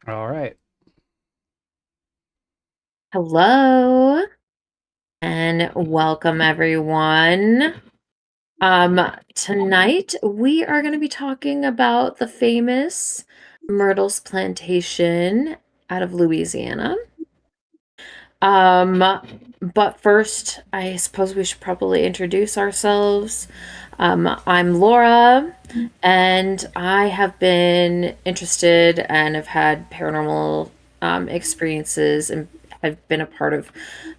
All right. Hello and welcome everyone. Tonight we are going to be talking about the famous Myrtles Plantation out of Louisiana. Um, but first, I suppose we should probably introduce ourselves. I'm Laura, and I have been interested and have had paranormal experiences and have been a part of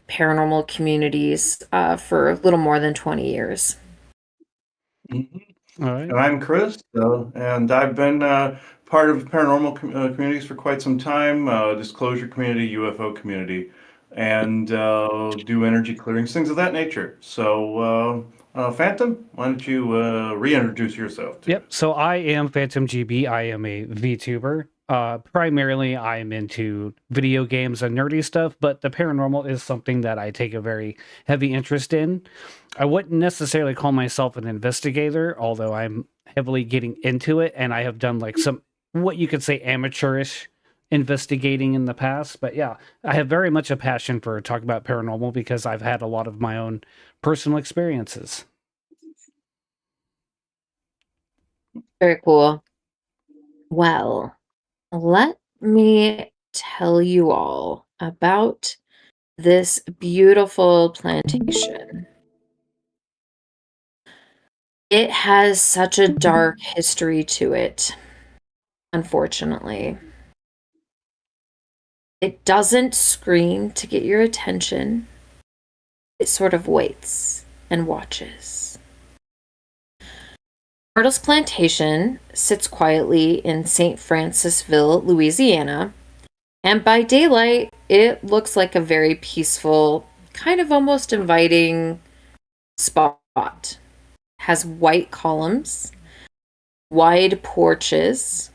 paranormal communities for a little more than 20 years. Mhm. All right. And I'm Chris, and I've been part of paranormal communities for quite some time, disclosure community, UFO community, and do energy clearings, things of that nature. So, Phantom, why don't you reintroduce yourself to Yep. us? So I am PhantomGB. I am a VTuber. Primarily, I am into video games and nerdy stuff, but the paranormal is something that I take a very heavy interest in. I wouldn't necessarily call myself an investigator, although I'm heavily getting into it, and I have done like some what you could say amateurish investigating in the past. But yeah, I have very much a passion for talking about paranormal because I've had a lot of my own personal experiences. Very cool. Well, let me tell you all about this beautiful plantation. It has such a dark history to it, unfortunately. It doesn't scream to get your attention. It sort of waits and watches. Myrtles Plantation sits quietly in St. Francisville, Louisiana, and by daylight, it looks like a very peaceful, kind of almost inviting spot. Has white columns, wide porches,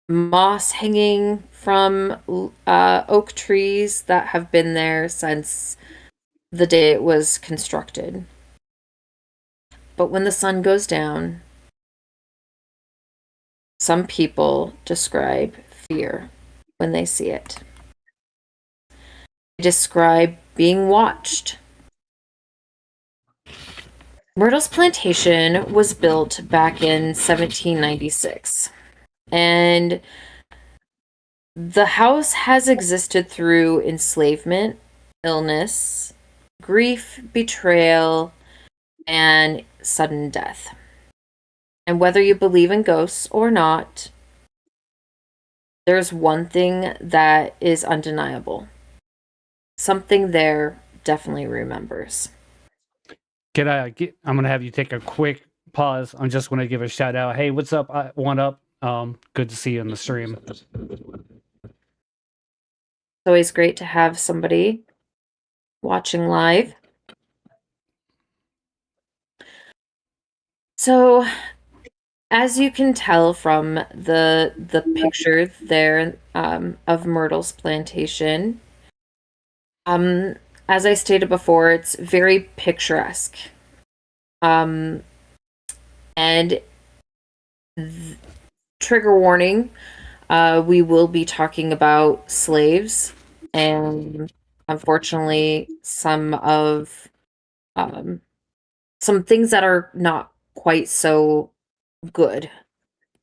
moss hanging from oak trees that have been there since the day it was constructed. But when the sun goes down, some people describe fear when they see it. They describe being watched. Myrtles Plantation was built back in 1796, and the house has existed through enslavement, illness, grief, betrayal, and sudden death. And whether you believe in ghosts or not, there's one thing that is undeniable. Something there definitely remembers. I'm gonna have you take a quick pause. I'm just gonna give a shout out. Hey, what's up? One up. Good to see you in the stream. It's always great to have somebody watching live. So, as you can tell from the picture there of Myrtle's plantation, um, as I stated before, it's very picturesque. Um, and trigger warning, we will be talking about slaves, and unfortunately, um, some things that are not quite so good.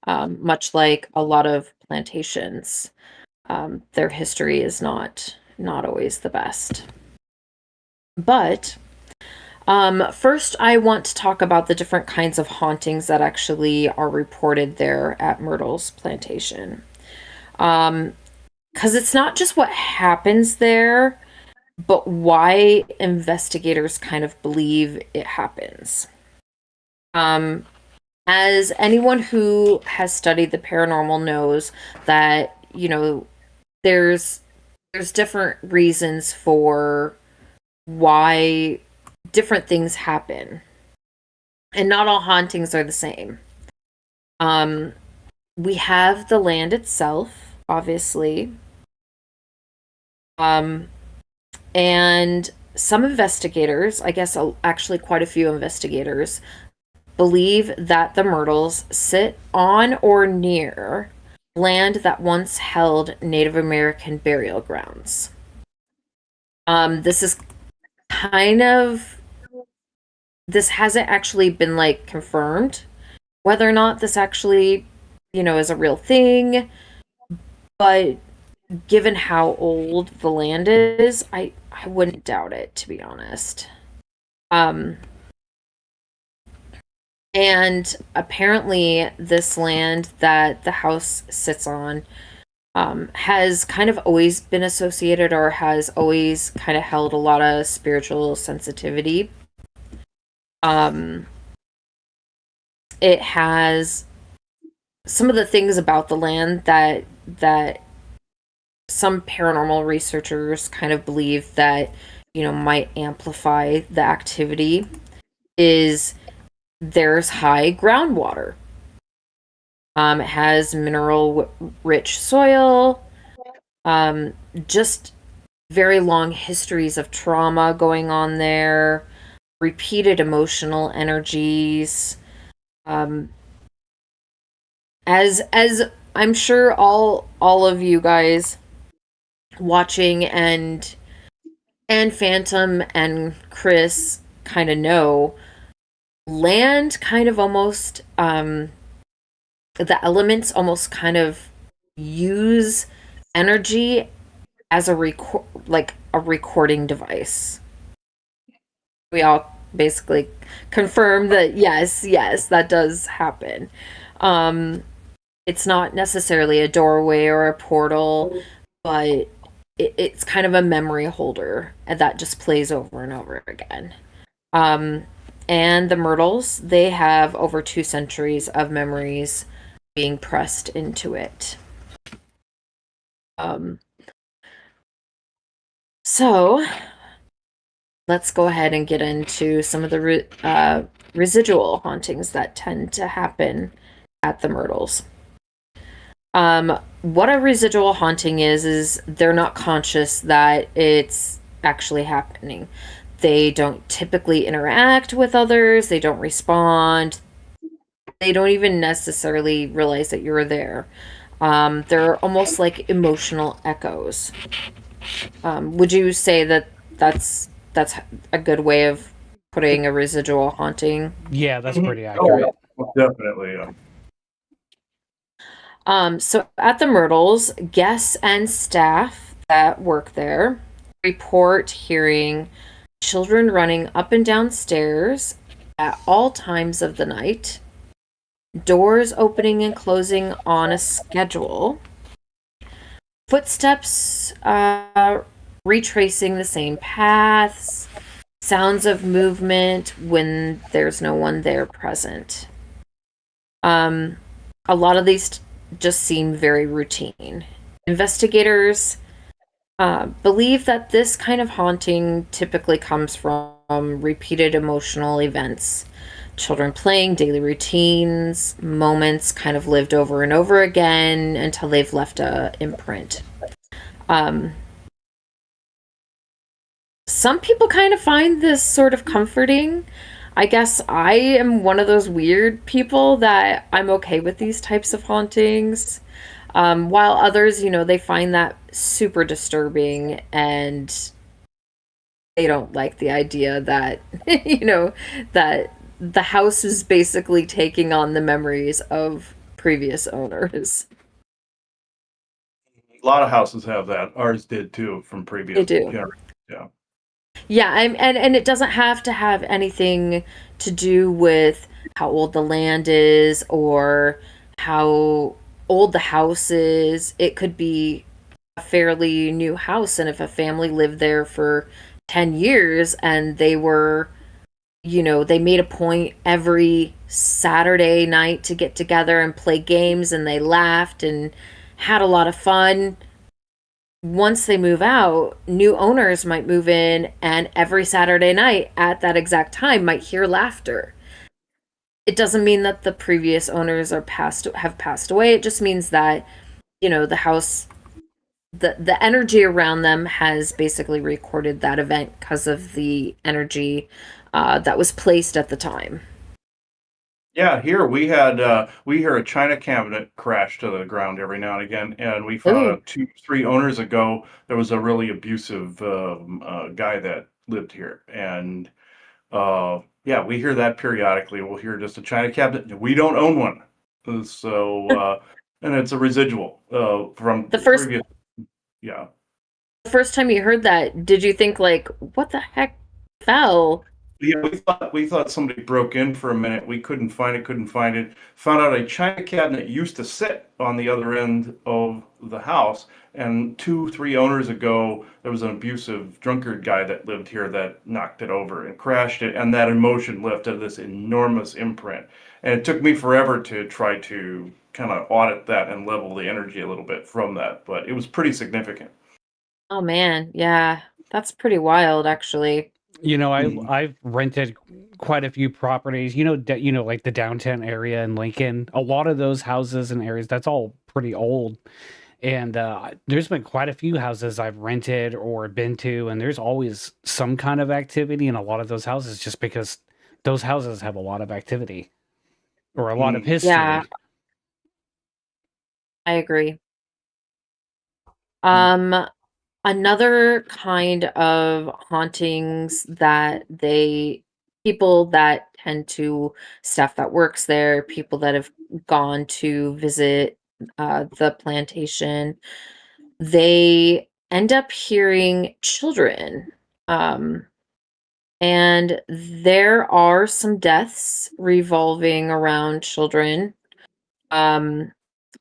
Much like a lot of plantations, their history is not always the best. But first, I want to talk about the different kinds of hauntings that actually are reported there at Myrtle's Plantation. Because it's not just what happens there, but why investigators kind of believe it happens. Um, as anyone who has studied the paranormal knows that, there's there's different reasons for why different things happen. And not all hauntings are the same. Um, we have the land itself, obviously. Um, and some investigators, I guess actually quite a few investigators, believe that the Myrtles sit on or near land that once held Native American burial grounds. This is kind of, this hasn't actually been like confirmed whether or not this actually, is a real thing, but given how old the land is, I wouldn't doubt it, to be honest. And apparently this land that the house sits on has kind of always been associated, or has always kind of held a lot of spiritual sensitivity. It has some of the things about the land that some paranormal researchers kind of believe that, might amplify the activity is there's high groundwater. It has mineral rich soil, just very long histories of trauma going on there, repeated emotional energies. As I'm sure all of you guys watching and Phantom and Chris kind of know, land kind of almost the elements almost kind of use energy as a recording device. We all basically confirm that yes, that does happen. It's not necessarily a doorway or a portal, but it's kind of a memory holder that just plays over and over again. And the Myrtles, they have over 2 centuries of memories being pressed into it. So let's go ahead and get into some of the residual hauntings that tend to happen at the Myrtles. What a residual haunting is they're not conscious that it's actually happening. They don't typically interact with others. They don't respond. They don't even necessarily realize that you're there. They're almost like emotional echoes. Would you say that that's a good way of putting a residual haunting? Yeah, that's pretty accurate. Oh, definitely, yeah. So at the Myrtles, guests and staff that work there report hearing children running up and down stairs at all times of the night, doors opening and closing on a schedule, footsteps retracing the same paths, sounds of movement when there's no one there present. A lot of these just seem very routine. Investigators believe that this kind of haunting typically comes from repeated emotional events, children playing, daily routines, moments kind of lived over and over again until they've left a imprint. Some people kind of find this sort of comforting. I guess I am one of those weird people that I'm okay with these types of hauntings. While others, they find that super disturbing and they don't like the idea that, that the house is basically taking on the memories of previous owners. A lot of houses have that. Ours did too, from previous. They do. generations. Yeah. Yeah, and it doesn't have to have anything to do with how old the land is or how old the house is. It could be a fairly new house, and if a family lived there for 10 years and they were, they made a point every Saturday night to get together and play games, and they laughed and had a lot of fun. Once they move out, new owners might move in, and every Saturday night at that exact time might hear laughter. It doesn't mean that the previous owners have passed away. It just means that, the house, the energy around them has basically recorded that event because of the energy that was placed at the time. Yeah, here we hear a china cabinet crash to the ground every now and again, and we found Ooh. out 2, 3 owners ago there was a really abusive guy that lived here, and yeah, we hear that periodically. We'll hear just a china cabinet. We don't own one, and it's a residual from The first previous. Yeah. the first time you heard that, did you think like, what the heck fell? Yeah, we thought somebody broke in for a minute. We couldn't find it, couldn't find it. Found out a china cabinet used to sit on the other end of the house, and 2, 3 owners ago, there was an abusive drunkard guy that lived here that knocked it over and crashed it, and that emotion left this enormous imprint. And it took me forever to try to kind of audit that and level the energy a little bit from that, but it was pretty significant. Oh man, yeah. That's pretty wild actually. Mhm. I've rented quite a few properties. Like the downtown area in Lincoln. A lot of those houses and areas, that's all pretty old. And there's been quite a few houses I've rented or been to, and there's always some kind of activity in a lot of those houses, just because those houses have a lot of activity or a lot of Mhm. Yeah, history. I agree. Mhm. Um, Another kind of hauntings that people that tend to staff that works there, people that have gone to visit the plantation, they end up hearing children. Um, and there are some deaths revolving around children. Um,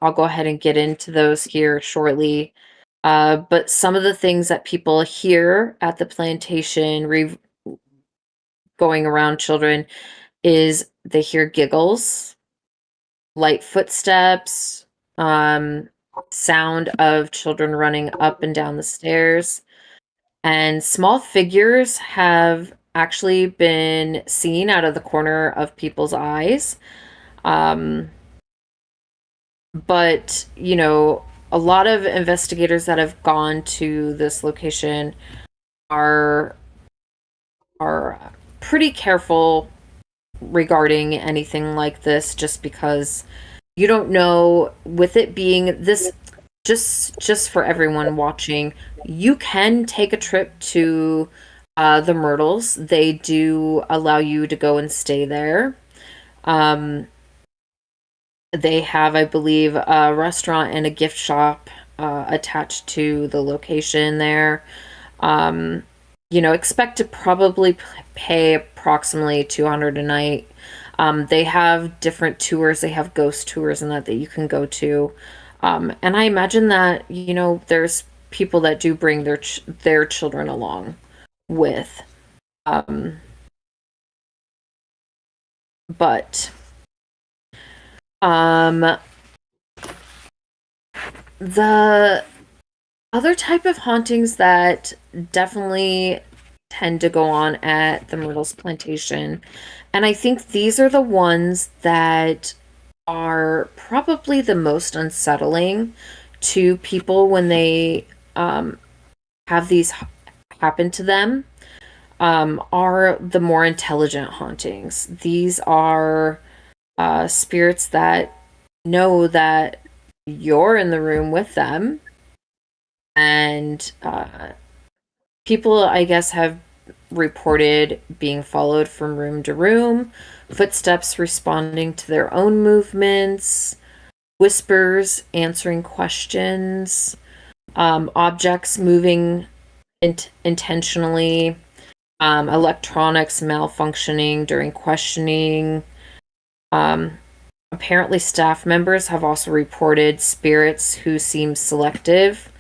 I'll go ahead and get into those here shortly. But some of the things that people hear at the plantation going around children is they hear giggles, light footsteps, um, sound of children running up and down the stairs, and small figures have actually been seen out of the corner of people's eyes. Um, but, a lot of investigators that have gone to this location are are pretty careful regarding anything like this just because you don't know with it being this just for everyone watching, you can take a trip to the Myrtles. They do allow you to go and stay there. Um, they have, I believe, a restaurant and a gift shop attached to the location there. Um, expect to probably pay approximately 200 a night. They have different tours. They have ghost tours and that you can go to. And I imagine that, there's people that do bring their children along with. Um, but um, the other type of hauntings that definitely tend to go on at the Myrtles Plantation, and I think these are the ones that are probably the most unsettling to people when they have these happen to them, are the more intelligent hauntings. These are spirits that know that you're in the room with them, and people, I guess, have reported being followed from room to room, footsteps responding to their own movements, whispers answering questions, objects moving intentionally, electronics malfunctioning during questioning. Um, Apparently, staff members have also reported spirits who seem selective,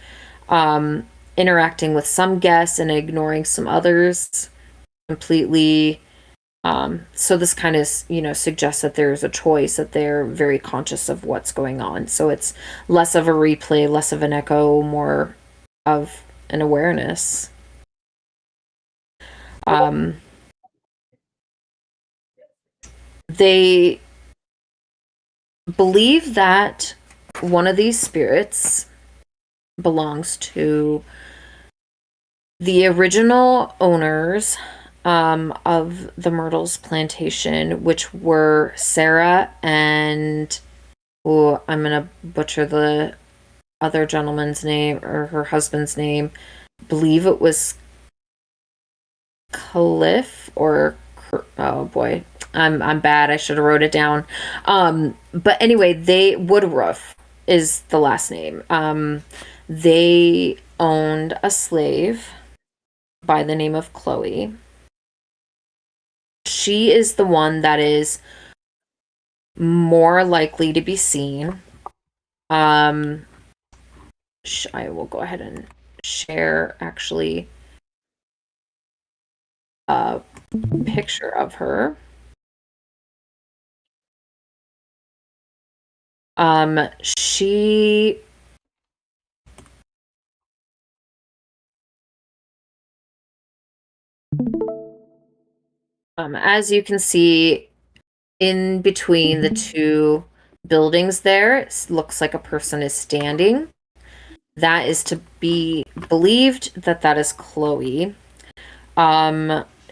um, interacting with some guests and ignoring some others completely. So this kind of, suggests that there's a choice, that they're very conscious of what's going on. So it's less of a replay, less of an echo, more of an awareness. Um, they believe that one of these spirits belongs to the original owners of the Myrtles Plantation, which were Sarah and, oh, I'm gonna butcher the other gentleman's name or her husband's name. I believe it was Cliff or oh boy, I'm bad. I should have wrote it down. But anyway, they Woodruff is the last name. They owned a slave by the name of Chloe. She is the one that is more likely to be seen. I will go ahead and share actually a picture of her. She as you can see in between the two buildings there, it looks like a person is standing. That is to be believed that that is Chloe.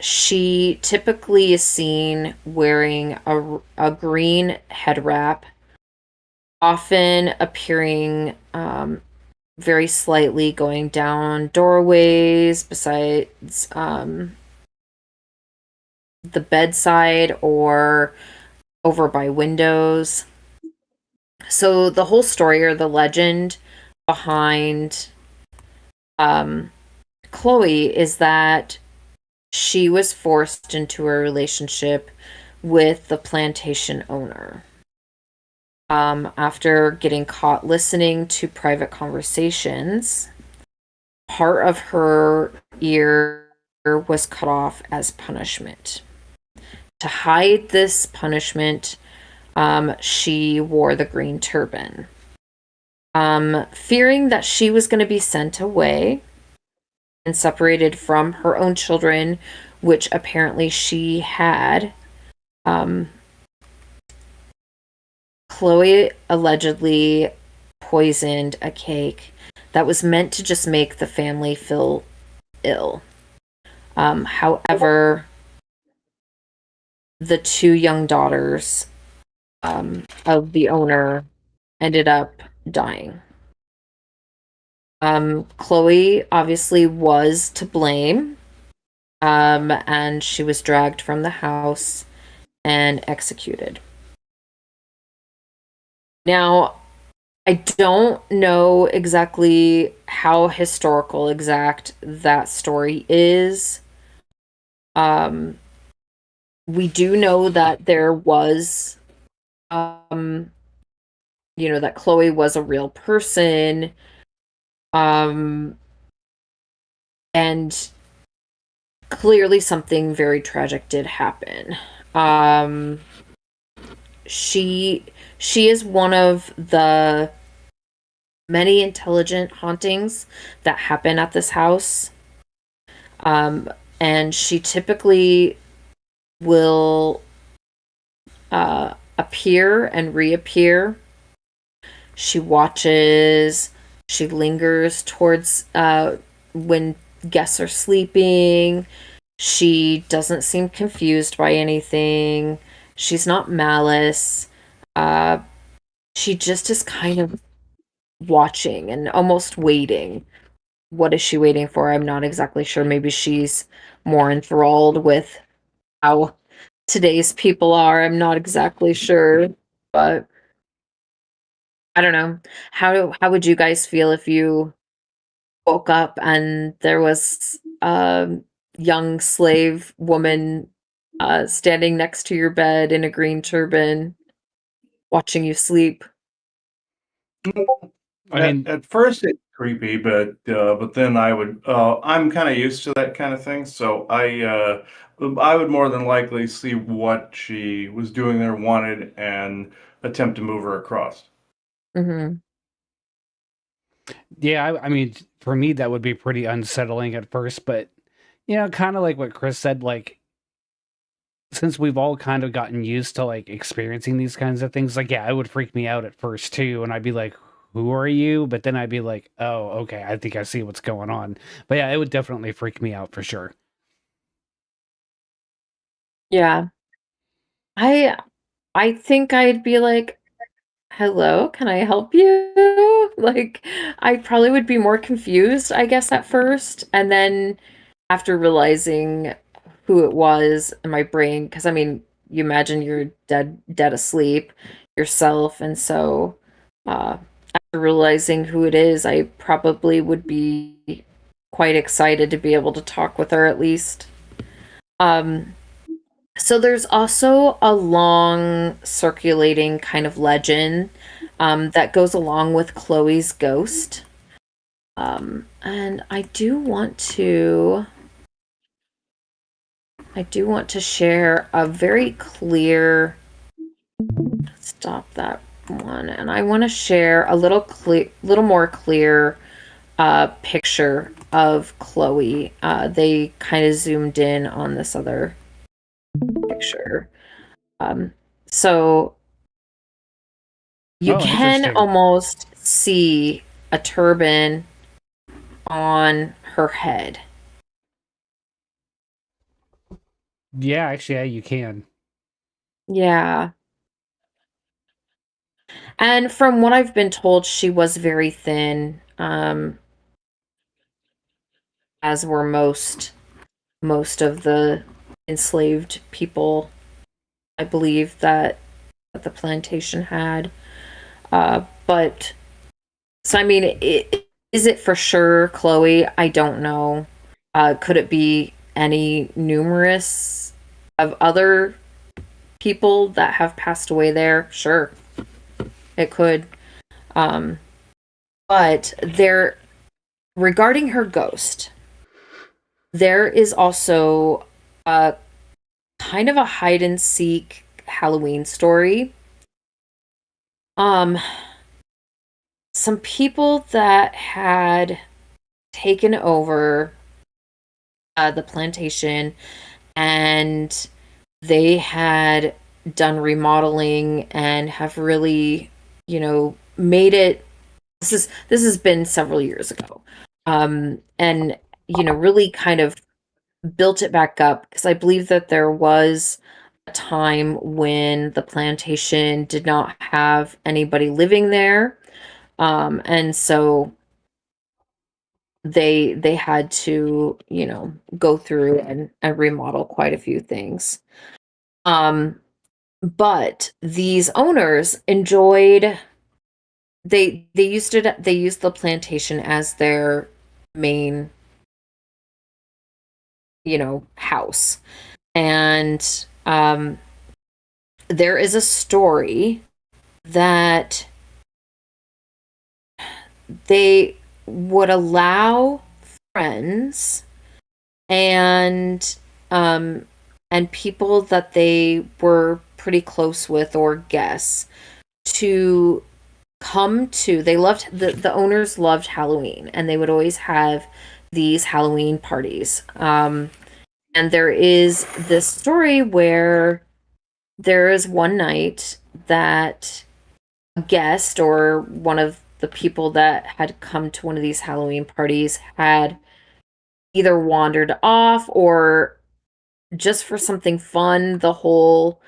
She typically is seen wearing a green head wrap, often appearing very slightly going down doorways besides the bedside or over by windows. So the whole story or the legend behind Chloe is that she was forced into a relationship with the plantation owner. After getting caught listening to private conversations, part of her ear was cut off as punishment. To hide this punishment, she wore the green turban. Fearing that she was going to be sent away and separated from her own children, which apparently she had, Chloe allegedly poisoned a cake that was meant to just make the family feel ill. However, the two young daughters of the owner ended up dying. Chloe obviously was to blame, and she was dragged from the house and executed. Now, I don't know exactly how historical exact that story is. We do know that there was, that Chloe was a real person. And clearly something very tragic did happen. She is one of the many intelligent hauntings that happen at this house. And she typically will appear and reappear. She watches, she lingers towards when guests are sleeping. She doesn't seem confused by anything. She's not malice. She just is kind of watching and almost waiting. What is she waiting for? I'm not exactly sure. Maybe she's more enthralled with how today's people are. I'm not exactly sure, but I don't know. How would you guys feel if you woke up and there was a young slave woman standing next to your bed in a green turban, watching you sleep? I mean, At first it's creepy, but then I'm kind of used to that kind of thing, so I would more than likely see what she was doing there, wanted, and attempt to move her across. Mm-hmm. yeah, I mean, for me, that would be pretty unsettling at first, but, kind of like what Chris said, like, since we've all kind of gotten used to, like, experiencing these kinds of things, like, yeah, it would freak me out at first, too, and I'd be like, who are you? But then I'd be like, oh, okay, I think I see what's going on. But yeah, it would definitely freak me out for sure. Yeah. I I think I'd be like, "Hello, can I help you?" Like, I probably would be more confused, I guess, at first, and then after realizing who it was in my brain, because I mean, you imagine you're dead asleep yourself, and so, after realizing who it is, I probably would be quite excited to be able to talk with her at least. Um, so there's also a long circulating kind of legend that goes along with Chloe's ghost. And I do want to share a very clear, stop that one, and I want to share a little more clear picture of Chloe. They kind of zoomed in on this other picture. Um, so you Oh, can interesting. almost see a turban on her head. Yeah, actually, yeah, you can. Yeah. And from what I've been told, she was very thin, as were most of the enslaved people, I believe, that the plantation had. But so I mean, is it for sure Chloe? I don't know. Could it be any numerous of other people that have passed away there? Sure, it could. Um, but there, regarding her ghost, there is also a kind of a hide and seek Halloween story. Um, some people that had taken over the plantation, and they had done remodeling and have really, made it. This has been several years ago, and really kind of built it back up, because I believe that there was a time when the plantation did not have anybody living there, and so they had to go through and remodel quite a few things. Um, but these owners enjoyed they used the plantation as their main, house. And there is a story that they would allow friends and um and people that they were pretty close with, or guests, to come to they loved the owners loved Halloween, and they would always have these Halloween parties. And there is this story where there is one night that a guest, or one of the people that had come to one of these Halloween parties, had either wandered off, or just for something fun, the whole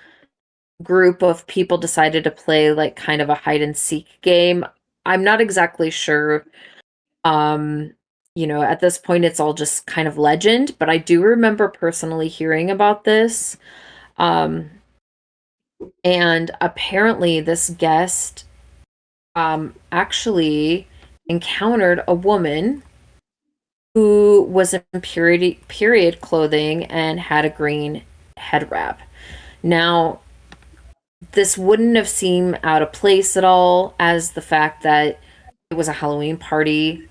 group of people decided to play like kind of a hide and seek game. I'm not exactly sure. Um, at this point it's all just kind of legend, but I do remember personally hearing about this. Um, and apparently this guest actually encountered a woman who was in period clothing and had a green head wrap. Now, this wouldn't have seemed out of place at all, as the fact that it was a Halloween party.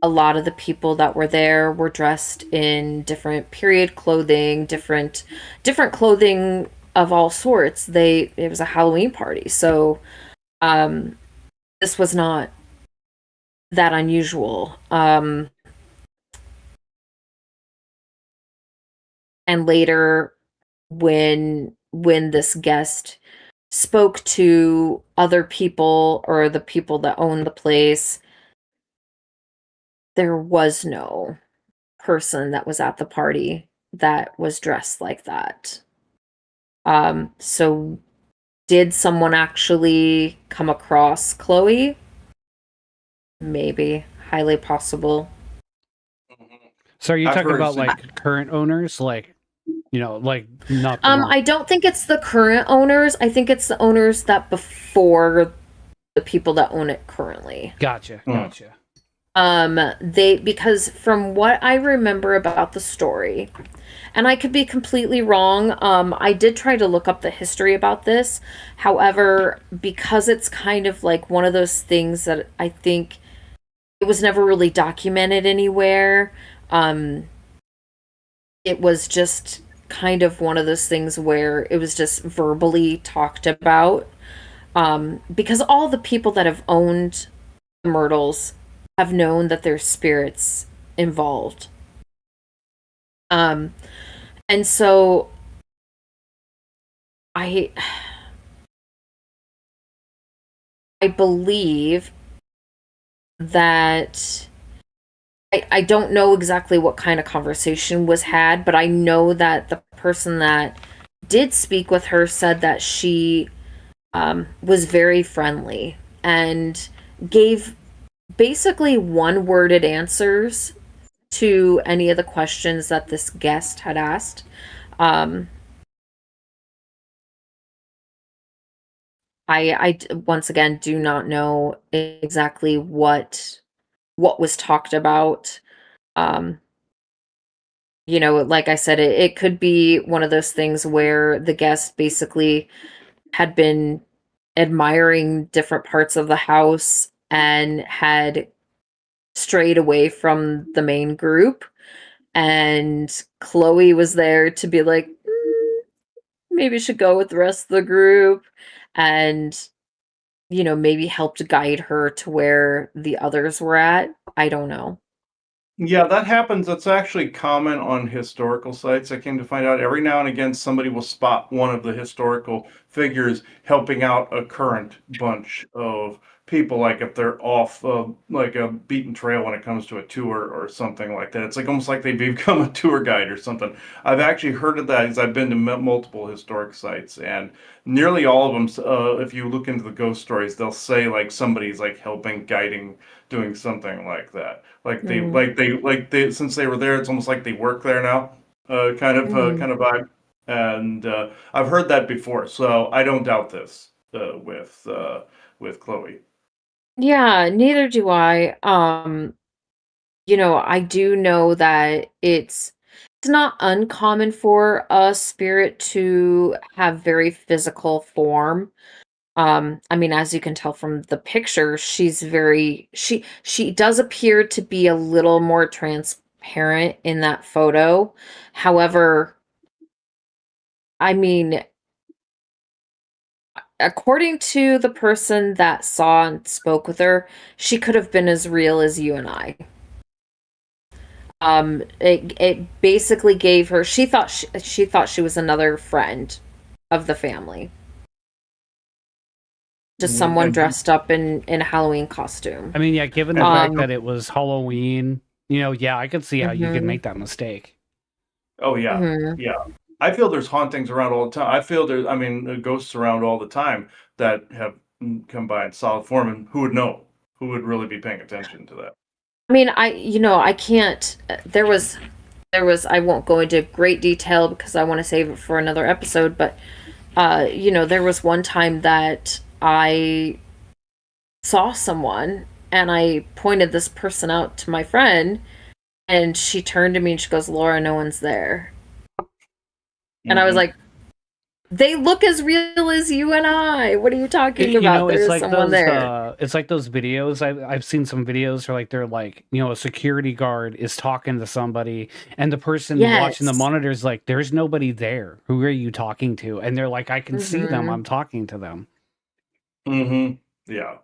A lot of the people that were there were dressed in different period clothing, different clothing of all sorts. It was a Halloween party. So, um this was not that unusual. And later, when this guest spoke to other people, or the people that owned the place, there was no person that was at the party that was dressed like that. So did someone actually come across Chloe? Maybe. Highly possible. So are you I've talking heard about like current owners, like like not the one? I don't think it's the current owners. I think it's the owners that before the people that own it currently. Gotcha, gotcha. Because from what I remember about the story, and I could be completely wrong, I did try to look up the history about this. However, because it's kind of like one of those things that I think it was never really documented anywhere, it was just kind of one of those things where it was just verbally talked about. Because all the people that have owned the Myrtles have known that there's spirits involved. And so I believe that I don't know exactly what kind of conversation was had, but I know that the person that did speak with her said that she was very friendly and gave basically one-worded answers to any of the questions that this guest had asked. I once again do not know exactly what was talked about. Like I said, it could be one of those things where the guest basically had been admiring different parts of the house and had strayed away from the main group. And Chloe was there to be like, maybe you should go with the rest of the group. And, maybe helped guide her to where the others were at. I don't know. Yeah, that happens. That's actually common on historical sites. I came to find out every now and again somebody will spot one of the historical figures helping out a current bunch of people, like if they're off like a beaten trail when it comes to a tour or something like that. It's like almost like they become a tour guide or something. I've actually heard of that because I've been to multiple historic sites, and nearly all of them, if you look into the ghost stories, they'll say like somebody's like helping, guiding, doing something like that. Like they since they were there, it's almost like they work there now, Mhm. kind of vibe. And I've heard that before, so I don't doubt this with Chloe. Yeah, neither do I. I do know that it's not uncommon for a spirit to have very physical form. I mean, as you can tell from the picture, she does appear to be a little more transparent in that photo. However, I mean, according to the person that saw and spoke with her, she could have been as real as you and I. It basically gave her, she thought she was another friend of the family, just someone And dressed up in a Halloween costume. I mean, yeah, given the fact Um, that it was Halloween, yeah, I could see how you could mhm, make that mistake. oh yeah, mhm. yeah. I feel there's hauntings around all the time. I feel I mean, ghosts around all the time that have come by in solid form, and who would know? Who would really be paying attention to that? I mean, I can't. There was. I won't go into great detail because I want to save it for another episode. But there was one time that I saw someone and I pointed this person out to my friend, and she turned to me and she goes, "Laura, no one's there." And I was Hmm. like, "They look as real as you and I. What are you talking about? There It's is like someone those there." videos. I've seen some videos where like they're like, a security guard is talking to somebody and the person watching the Yes. monitor is like, there's nobody there. Who are you talking to? And they're like, I can see them. Mhm. I'm talking to them. Hmm. Yeah.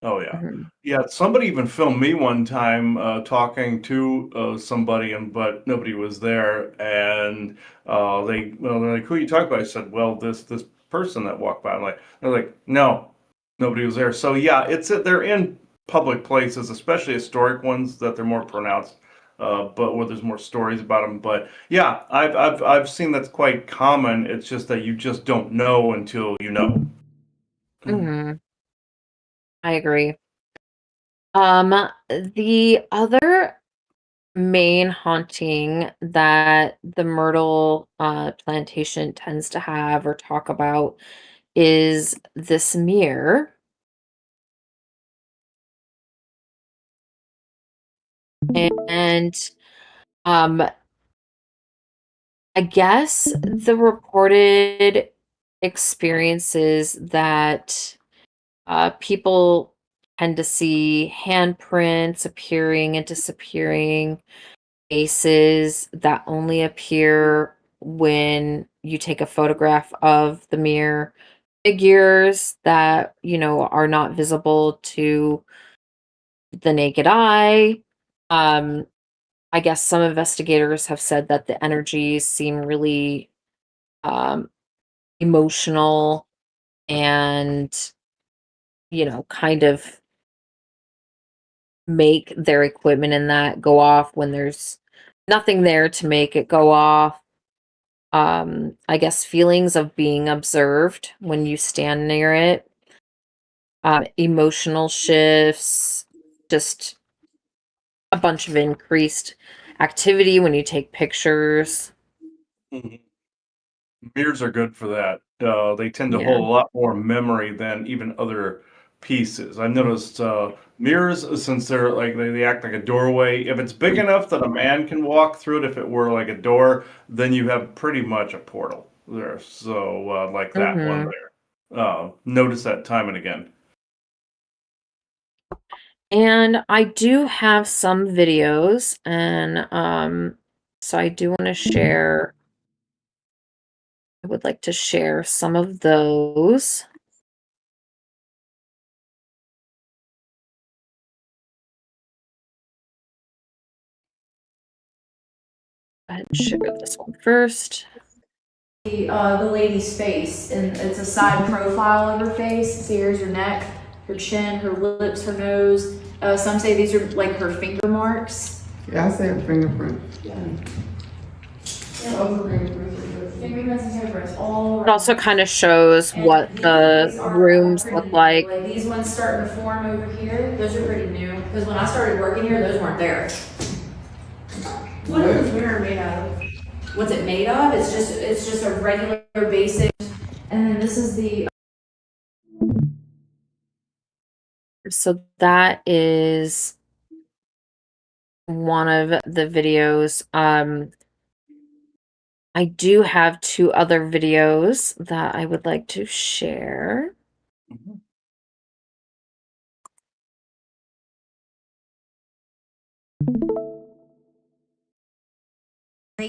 Oh yeah. Mhm. Yeah, somebody even filmed me one time talking to somebody, and but nobody was there, and they're like, "Who are you talking about?" I said, "Well, this person that walked by." They're like, "No, nobody was there." So yeah, they're in public places, especially historic ones, that they're more pronounced. but where there's more stories about them. But yeah, I've seen that's quite common. It's just that you just don't know until you know. Hmm. I agree. The other main haunting that the Myrtle Plantation tends to have or talk about is this mirror. And um, I guess the reported experiences that people tend to see handprints appearing and disappearing, faces that only appear when you take a photograph of the mirror, figures that, are not visible to the naked eye. Um, I guess some investigators have said that the energies seem really um, emotional and, kind of make their equipment and that go off when there's nothing there to make it go off. I guess feelings of being observed when you stand near it, emotional shifts, just a bunch of increased activity when you take pictures. Mhm. Mirrors are good for that. They tend to Yeah. hold a lot more memory than even other pieces. I've noticed mirrors, since they're like they act like a doorway. If it's big enough that a man can walk through it, if it were like a door, then you have pretty much a portal there. So like that one Hmm. there. Notice that time and again. And I do have some videos, and so I would like to share some of those. Go ahead and share this one first. The lady's face, and it's a side profile of her face. See, here's her neck, her chin, her lips, her nose. Some say these are like her finger marks. Yeah, I say a fingerprint. Yeah. Fingerprints and handprints all It also kind of shows what the these are rooms pretty look new. like. Like these ones starting to form over here. Those are pretty new because when I started working here, those weren't there. What is this mirror made out of? What's it made of? It's just a regular basic. And then this is the So that is one of the videos. I do have two other videos that I would like to share. Mhm.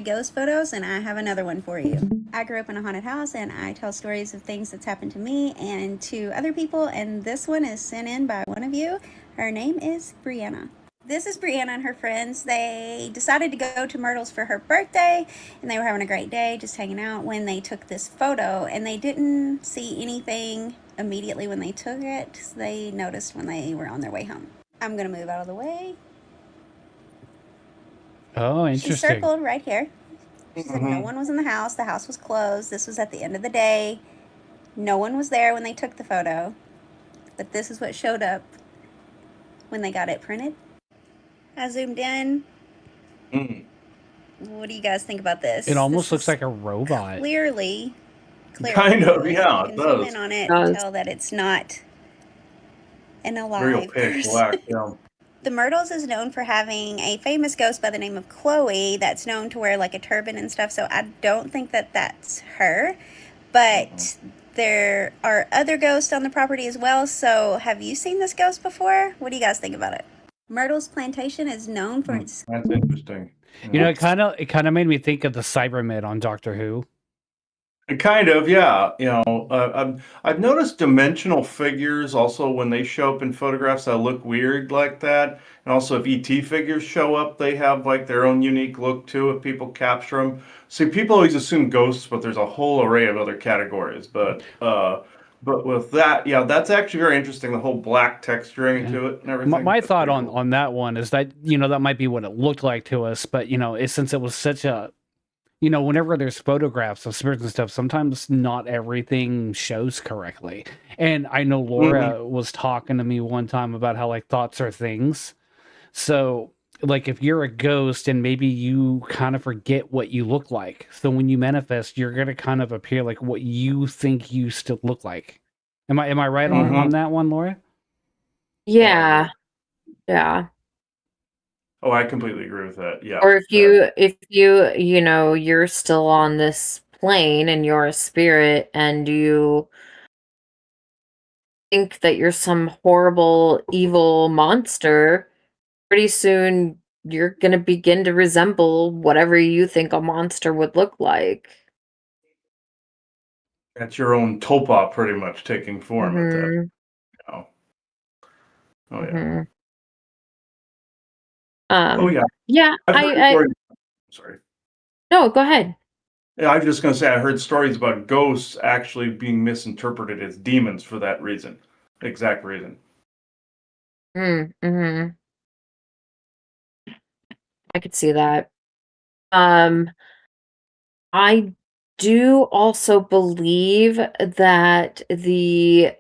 Ghost photos, and I have another one for you. I grew up in a haunted house, and I tell stories of things that's happened to me and to other people, and this one is sent in by one of you. Her name is Brianna. This is Brianna and her friends. They decided to go to Myrtles for her birthday, and they were having a great day just hanging out when they took this photo, and they didn't see anything immediately when they took it. So they noticed when they were on their way home. I'm gonna move out of the way. Oh, She interesting. circled right here. She said no one was in the house. The house was closed. This was at the end of the day. No one was there when they took the photo. But this is what showed up when they got it printed. I zoomed in. Mm. What do you guys think about this? It almost This looks is like a robot. clearly. Kind of, yeah, You it can zoom does. in on it Does. and tell that it's not an Real alive pitch person. black, yeah. The Myrtles is known for having a famous ghost by the name of Chloe that's known to wear like a turban and stuff, so I don't think that that's her. But there are other ghosts on the property as well, so have you seen this ghost before? What do you guys think about it? Myrtles Plantation is known for its... That's interesting. You know, it kind of made me think of the Cybermen on Doctor Who. Kind of, yeah. I've noticed dimensional figures also when they show up in photographs that look weird like that. And also, if ET figures show up, they have like their own unique look too. If people capture them, see, people always assume ghosts, but there's a whole array of other categories. But But with that, yeah, that's actually very interesting. The whole black texturing Yeah. to it and everything. My That's thought pretty on cool. on that one is that that might be what it looked like to us, but since it was such a whenever there's photographs of spirits and stuff, sometimes not everything shows correctly. And I know Mhm. Laura was talking to me one time about how like thoughts are things. So like if you're a ghost and maybe you kind of forget what you look like. So when you manifest, you're gonna kind of appear like what you think you still look like. Am I right on Mhm. that one, Laura? Oh, I agree. Yeah, yeah. Oh, I completely agree with that. Yeah. Or if you you're still on this plane and you're a spirit and you think that you're some horrible evil monster, pretty soon you're going to begin to resemble whatever you think a monster would look like. That's your own topa pretty much taking form at that. Mhm. You Oh yeah. Mhm. Oh yeah. Yeah, I've heard I stories. Sorry. no, go ahead. Yeah, I was just gonna say I heard stories about ghosts actually being misinterpreted as demons for that reason. Exact reason. Mhm. I could see that. Um I do also believe that the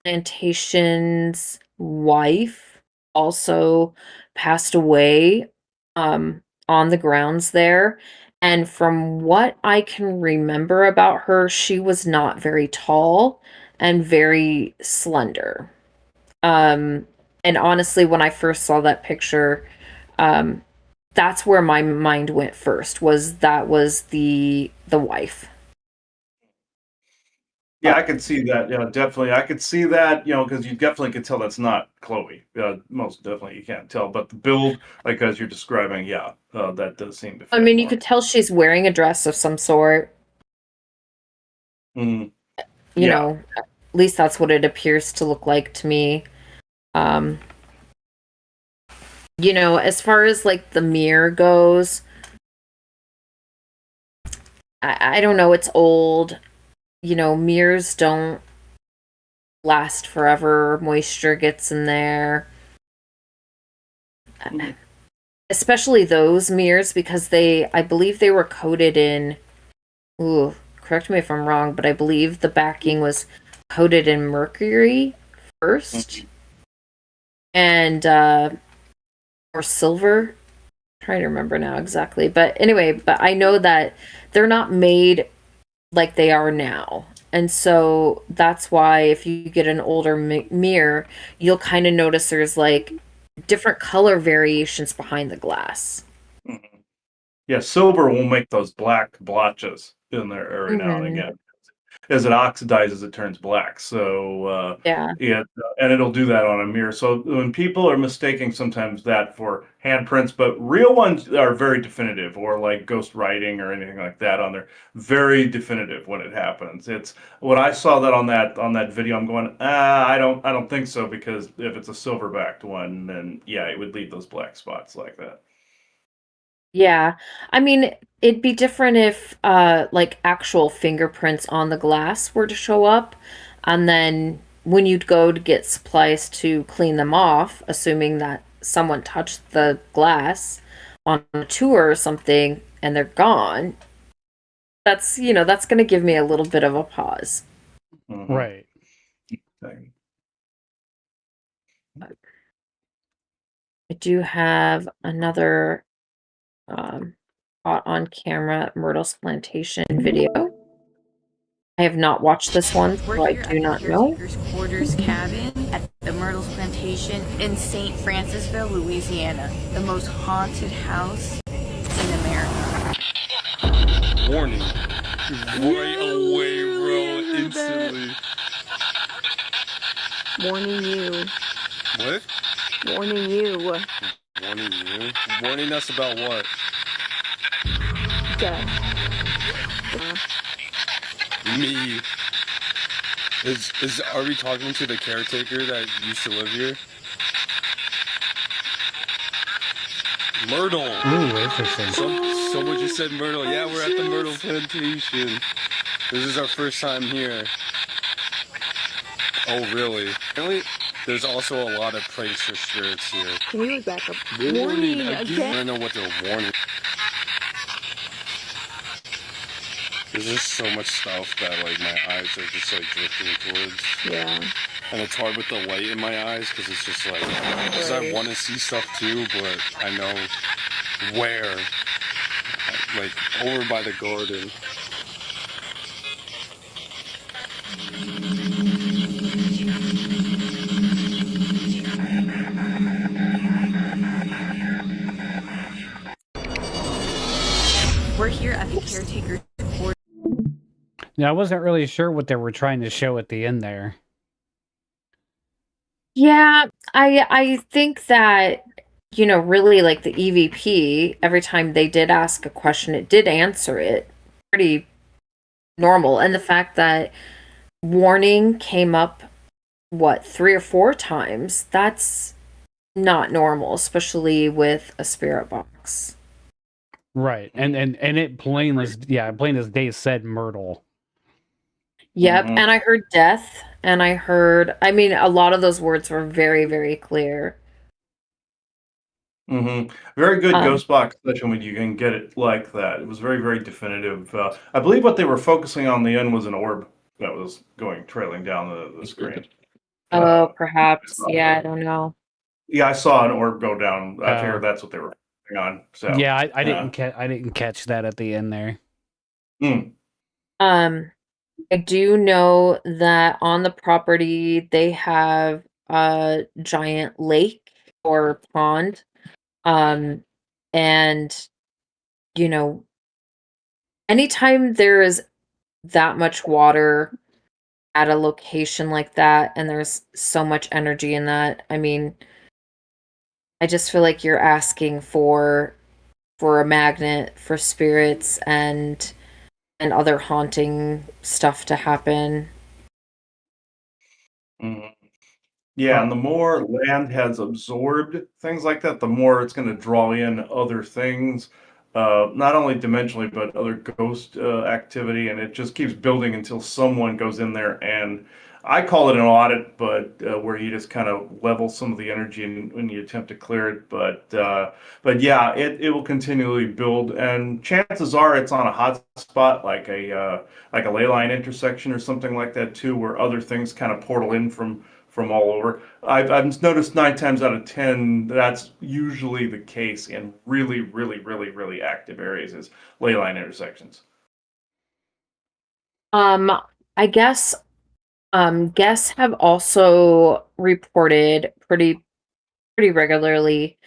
plantation's wife also passed away on the grounds there. And from what I can remember about her, she was not very tall and very slender. Um, and honestly, when I first saw that picture, um, that's where my mind went first, was the wife. Yeah, I could see that. Yeah, definitely. I could see that, because you definitely could tell that's not Chloe. Most definitely you can't tell. But the build, like as you're describing, yeah, that does seem to I fit mean, you more. could tell she's wearing a dress of some sort, Mm, you yeah. know, at least that's what it appears to look like to me. Um, as far as like the mirror goes, I don't know, it's old. Mirrors don't last forever. Moisture gets in there. Mhm. Especially those mirrors because I believe they were coated in, ooh, correct me if I'm wrong, but I believe the backing was coated in mercury first Mhm. and or silver. I'm trying to remember now exactly. But anyway, but I know that they're not made like they are now. And so that's why if you get an older mirror, you'll kind of notice there's like different color variations behind the glass. Mhm. Yeah, silver will make those black blotches in there every now and Hmm. again. As it oxidizes, it turns black. So Yeah. and it'll do that on a mirror. So when people are mistaking sometimes that for handprints, but real ones are very definitive, or like ghost writing or anything like that on there, very definitive when it happens. It's when I saw that on that video, I'm going, I don't think so, because if it's a silver backed one, then yeah, it would leave those black spots like that. Yeah. I mean, it'd be different if like actual fingerprints on the glass were to show up, and then when you'd go to get supplies to clean them off, assuming that someone touched the glass on a tour or something and they're gone, that's going to give me a little bit of a pause. Hmm. Right. I do have another um caught on camera Myrtles Plantation video. I have not watched this one, We're so I here do at the not know. caretaker's quarters cabin at the Myrtles Plantation in St. Francisville, Louisiana, the most haunted house in America. Warning. Right away, bro. Instantly. Warning you. What? Warning you. Warning you? Warning us about what? Death. Me. Are we talking to the caretaker that used to live here? Myrtle. Ooh, interesting. Someone just said Myrtle. Yeah, we're at the Myrtle Plantation. This is our first time here. Oh, really? Really? There's also a lot of praise for spirits here. Can you look back up? Warning again. I don't know what they're warning. There's just so much stuff that, like, my eyes are just, like, drifting towards. Yeah. And it's hard with the light in my eyes, because it's just, like, because I want to see stuff, too, but I know where. Like, over by the garden. We're here at the caretaker's quarters. Now, I wasn't really sure what they were trying to show at the end there. Yeah, I think that, you know, really like the EVP, every time they did ask a question, it did answer it pretty normal. And the fact that warning came up, what, 3 or 4 times, that's not normal, especially with a spirit box. Right. And it plain as day said Myrtle. Yep, and I heard death, and I mean, a lot of those words were very, very clear. Very good ghost box session when you can get it like that. It was very, very definitive. I believe what they were focusing on in the end was an orb that was trailing down the screen. Oh, perhaps. Yeah, I don't know. Yeah, I saw an orb go down. I figured that's what they were focusing on. So Yeah, I didn't catch that at the end there. I do know that on the property they have a giant lake or pond. And you know, anytime there is that much water at a location like that and there's so much energy in that, I mean, I just feel like you're asking for a magnet for spirits and other haunting stuff to happen. Yeah, and the more land has absorbed things like that, the more it's going to draw in other things, not only dimensionally, but other ghost activity, and it just keeps building until someone goes in there and I call it an audit, but where you just kind of level some of the energy when you attempt to clear it. But yeah, it will continually build, and chances are it's on a hot spot like a ley line intersection or something like that too, where other things kind of portal in from all over. I've noticed 9 times out of 10 that's usually the case in really, really, really, really active areas is ley line intersections. I guess guests have also reported pretty regularly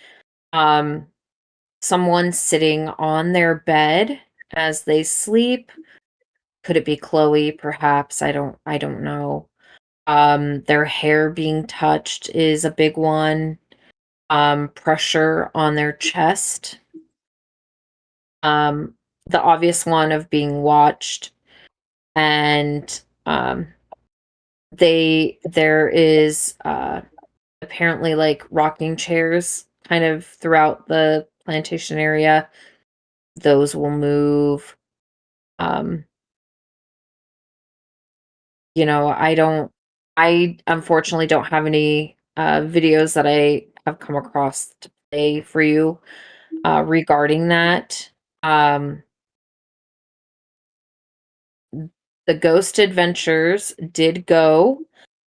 someone sitting on their bed as they sleep. Could it be Chloe? Perhaps. I don't know. Their hair being touched is a big one. Pressure on their chest. The obvious one of being watched. And there is apparently like rocking chairs kind of throughout the plantation area. Those will move. You know, I unfortunately don't have any videos that I have come across to play for you regarding that. The Ghost Adventures did go,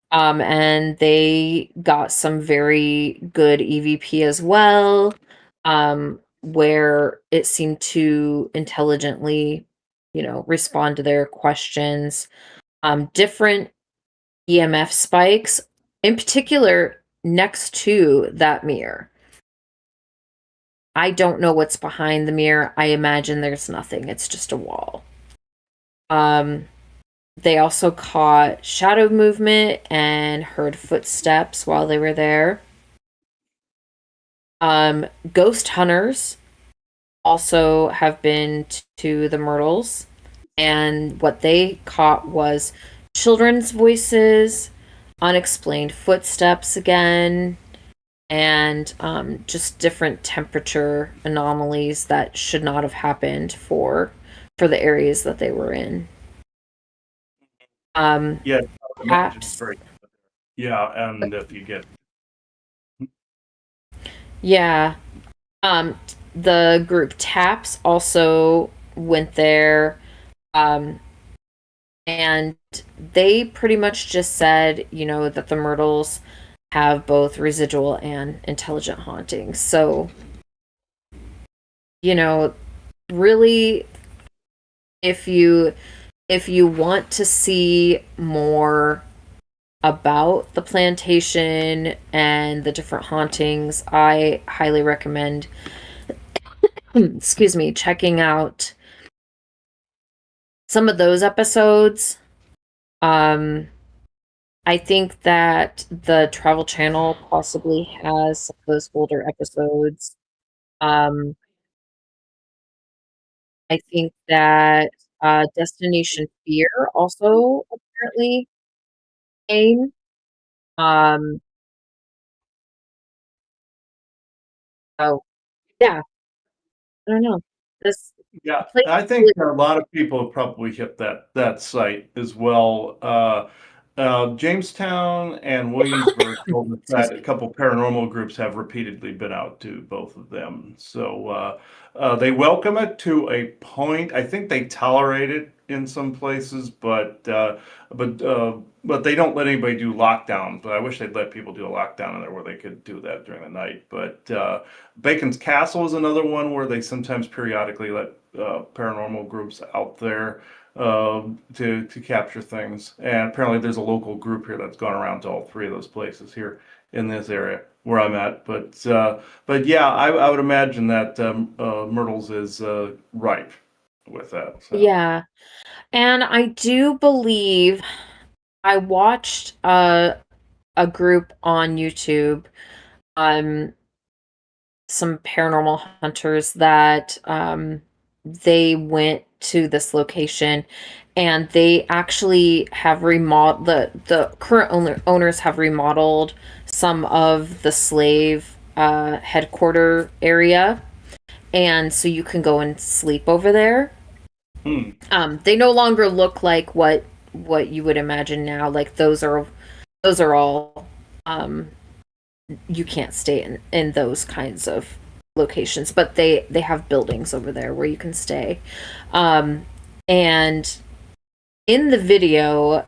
and they got some very good EVP as well, where it seemed to intelligently, you know, respond to their questions. Different EMF spikes, in particular, next to that mirror. I don't know what's behind the mirror. I imagine there's nothing. It's just a wall. They also caught shadow movement and heard footsteps while they were there. Ghost hunters also have been to the Myrtles, and what they caught was children's voices, unexplained footsteps again, and just different temperature anomalies that should not have happened for the areas that they were in. Yeah, Perhaps, Yeah, and if you get Yeah. Um, the group Taps also went there. Um, and they pretty much just said, that the Myrtles have both residual and intelligent hauntings. So, you know, really, if you want to see more about the plantation and the different hauntings, I highly recommend, excuse me, checking out some of those episodes. Um, I think that the Travel Channel possibly has some of those older episodes. Um, I think that Destination Fear also apparently came. Um, so yeah, I don't know. This Yeah, place I is think really a lot of people have probably hit that site as well. Jamestown and Williamsburg told us excuse that a me. couple paranormal groups have repeatedly been out to both of them. So they welcome it to a point. I think they tolerate it in some places, but they don't let anybody do lockdowns. But I wish they'd let people do a lockdown in there where they could do that during the night. But Bacon's Castle is another one where they sometimes periodically let paranormal groups out there to capture things. And apparently, there's a local group here that's gone around to all three of those places here in this area where I'm at. But yeah, I would imagine that Myrtles is ripe with that. So. Yeah, and I do believe I watched a group on YouTube. Um, some paranormal hunters that they went to this location and they actually have remodeled the current owners have remodeled some of the slave headquarter area, and so you can go and sleep over there. Hmm. They no longer look like what you would imagine now. Like those are all um you can't stay in those kinds of locations, but they have buildings over there where you can stay. And in the video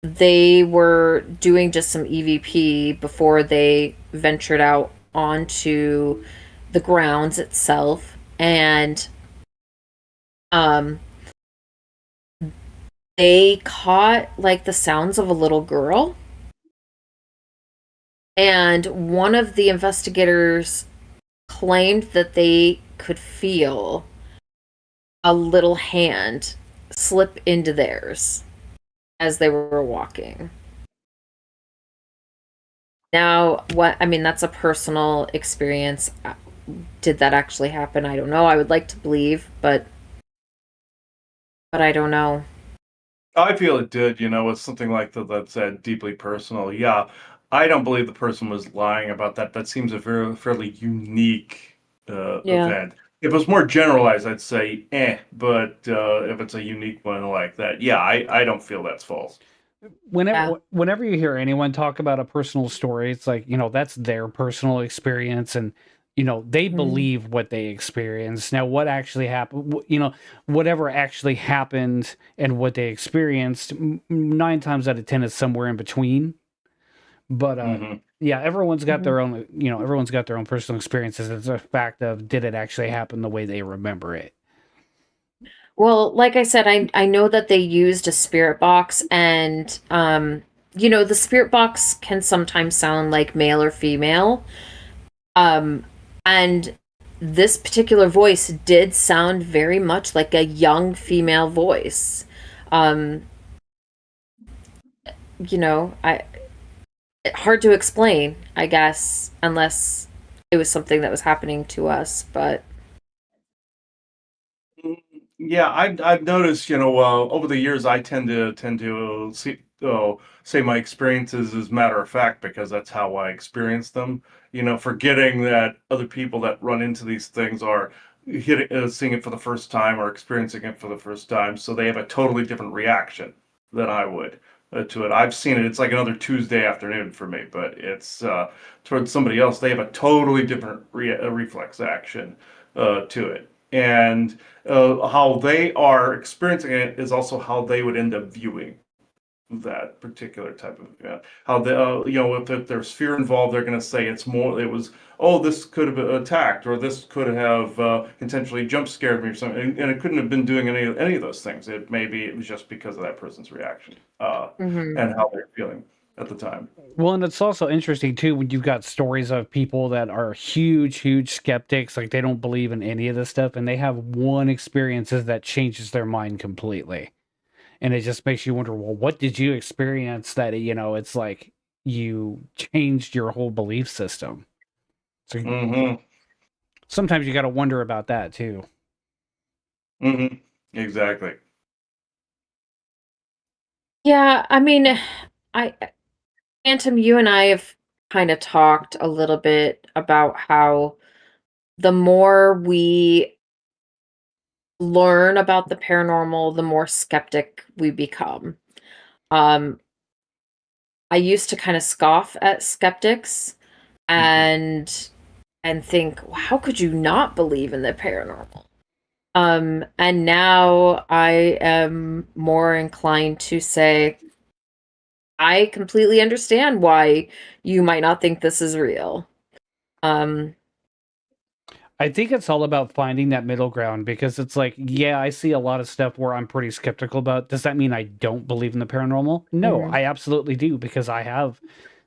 they were doing just some EVP before they ventured out onto the grounds itself, and um they caught like the sounds of a little girl, and one of the investigators claimed that they could feel a little hand slip into theirs as they were walking. Now, that's a personal experience. Did that actually happen? I don't know. I would like to believe, but I don't know. I feel it did, with something like that's deeply personal. Yeah, I don't believe the person was lying about that. That seems a fairly unique Yeah. event. If it was more generalized, I'd say, but if it's a unique one like that, yeah, I don't feel that's false. Yeah. Whenever you hear anyone talk about a personal story, it's like, that's their personal experience, and they Mhm. believe what they experienced. Now what actually happened, whatever actually happened and what they experienced, 9 times out of 10 is somewhere in between. But Hmm. yeah, everyone's got Mhm. their own, everyone's got their own personal experiences. It's a fact of, did it actually happen the way they remember it? Well, like I said, I know that they used a spirit box, and the spirit box can sometimes sound like male or female. Um, and this particular voice did sound very much like a young female voice. Um, I hard to explain, I guess, unless it was something that was happening to us, but Yeah, I've noticed, over the years, I tend to say my experiences as matter of fact because that's how I experience them. Forgetting that other people that run into these things are seeing it for the first time or experiencing it for the first time, so they have a totally different reaction than I would. to it. I've seen it. It's like another Tuesday afternoon for me, but it's towards somebody else. They have a totally different reflex action to it. And how they are experiencing it is also how they would end up viewing that particular type of event. How the if there's fear involved, they're going to say it was, oh, this could have been attacked, or this could have intentionally jump scared me or something, and it couldn't have been doing any of those things. Maybe it was just because of that person's reaction and how they're feeling at the time. Well, and it's also interesting too when you've got stories of people that are huge skeptics, like they don't believe in any of this stuff, and they have one experience that changes their mind completely. And it just makes you wonder, well, what did you experience that, it's like you changed your whole belief system. So sometimes you got to wonder about that too. Exactly. Yeah, I mean, Phantom, you and I have kind of talked a little bit about how the more we learn about the paranormal, the more skeptic we become. I used to kind of scoff at skeptics and think, well, how could you not believe in the paranormal? And now I am more inclined to say, I completely understand why you might not think this is real. I think it's all about finding that middle ground, because it's like, yeah, I see a lot of stuff where I'm pretty skeptical about. Does that mean I don't believe in the paranormal? No, I absolutely do, because I have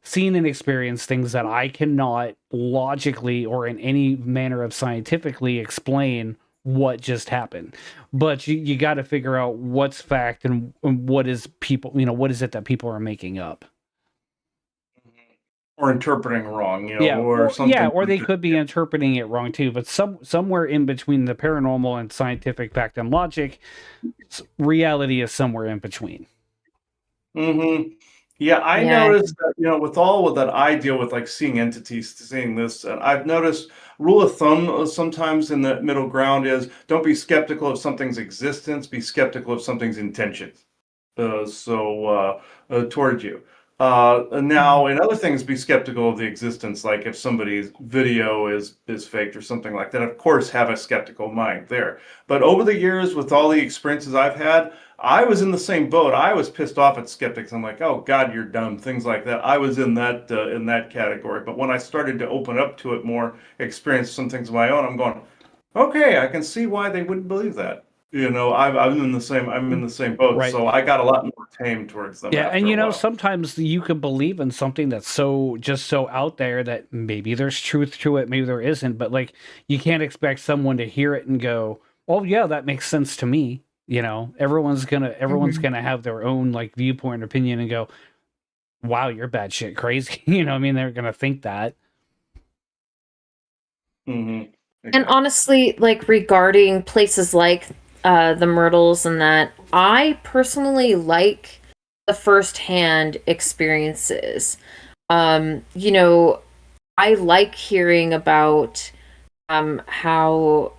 seen and experienced things that I cannot logically or in any manner of scientifically explain what just happened. But you got to figure out what's fact and what is people, what is it that people are making up. Or interpreting wrong, or something. Yeah, or they could be interpreting it wrong too. But somewhere in between the paranormal and scientific fact and logic, reality is somewhere in between. Yeah, I noticed that, with all of that I deal with, like seeing entities, seeing this, and I've noticed rule of thumb sometimes in the middle ground is don't be skeptical of something's existence, be skeptical of something's intentions. Towards you. Now, in other things, be skeptical of the existence, like if somebody's video is faked or something like that. Of course, have a skeptical mind there. But over the years, with all the experiences I've had, I was in the same boat. I was pissed off at skeptics. I'm like, oh God, you're dumb. Things like that. I was in that category. But when I started to open up to it more, experience some things of my own, I'm going, okay, I can see why they wouldn't believe that. I'm in the same boat, Right. So I got a lot more tame towards them. Yeah, and sometimes you can believe in something that's so out there that maybe there's truth to it, maybe there isn't, but like you can't expect someone to hear it and go, "Oh yeah, that makes sense to me." Everyone's gonna have their own like viewpoint or opinion and go, "Wow, you're bad shit crazy." They're gonna think that. Exactly. And honestly, like regarding places like the Myrtles and that, I personally like the firsthand experiences. I like hearing about how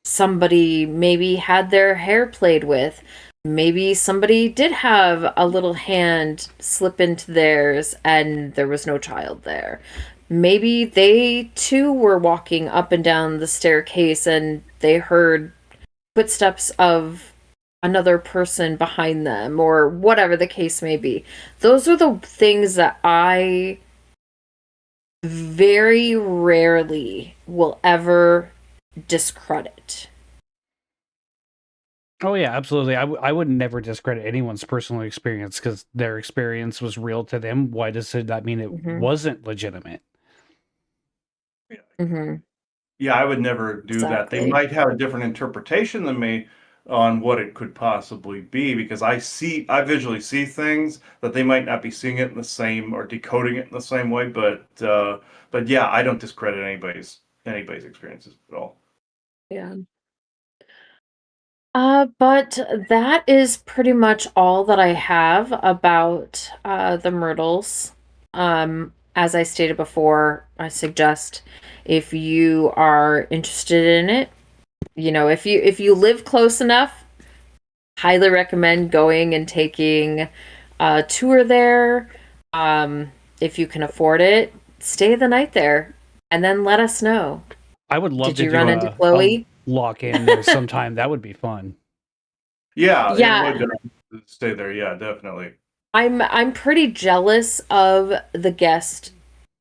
somebody maybe had their hair played with. Maybe somebody did have a little hand slip into theirs and there was no child there. Maybe they too were walking up and down the staircase and they heard footsteps of another person behind them, or whatever the case may be. Those are the things that I very rarely will ever discredit. Oh yeah, absolutely. I would never discredit anyone's personal experience because their experience was real to them. Why does that mean it wasn't legitimate? Yeah, I would never do that. They might have a different interpretation than me on what it could possibly be, because I visually see things that they might not be seeing it in the same or decoding it in the same way. But yeah, I don't discredit anybody's experiences at all. Yeah. But that is pretty much all that I have about the Myrtles. As I stated before, I suggest if you are interested in it, if you live close enough, highly recommend going and taking tour there. If you can afford it, stay the night there and then let us know. I would love Did to you do run into a Chloe? lock in there sometime. That would be fun. Yeah, Yeah. it would stay there. Yeah, definitely. I'm pretty jealous of the guest.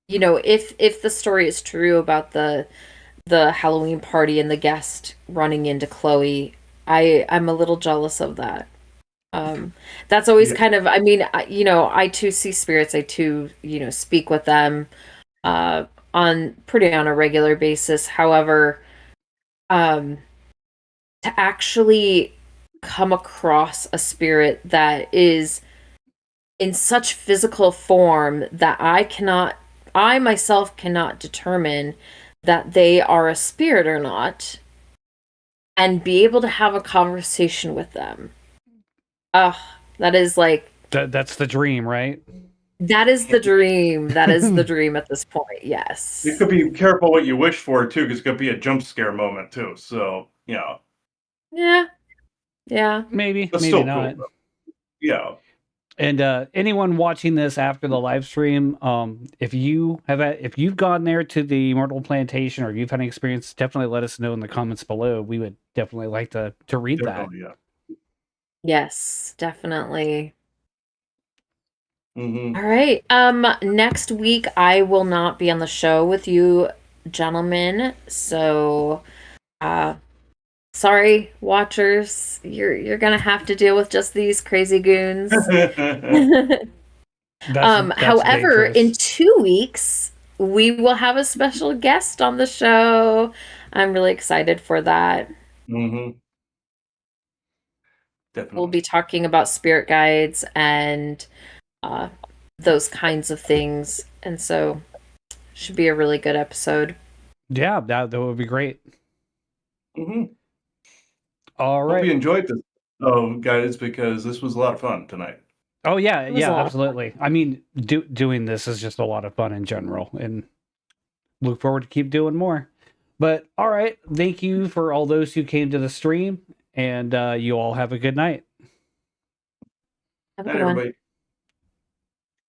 You know, if the story is true about the Halloween party and the guest running into Chloe, I'm a little jealous of that. That's always Yeah. kind of, I mean, I too see spirits. I too, speak with them on a regular basis. However, to actually come across a spirit that is in such physical form that I myself cannot determine that they are a spirit or not, and be able to have a conversation with them. That is like, That's the dream, right? that is the dream. That is the dream at this point. You Yes. could be careful what you wish for too, because it could be a jump scare moment too. So Yeah. Maybe, that's maybe still not. cool. Yeah. And anyone watching this after the live stream, if you've gone there to the Myrtle Plantation or you've had an experience, definitely let us know in the comments below. We would definitely like to read that. Definitely, yeah. Yes, definitely. Mm-hmm. All right. Next week I will not be on the show with you gentlemen. So, sorry, watchers. You're gonna have to deal with just these crazy goons. That's However, in dangerous. 2 weeks, we will have a special guest on the show. I'm really excited for that. Mm-hmm. We'll Definitely. be talking about spirit guides and those kinds of things. And so, should be a really good episode. Yeah, that would be great. Mm-hmm. All Hope you right. enjoyed this, guys, because this was a lot of fun tonight. Oh yeah, It was a lot of fun. absolutely. I mean, doing this is just a lot of fun in general, and look forward to keep doing more. But all right, thank you for all those who came to the stream, and you all have a good night. Have a Night, good one. everybody.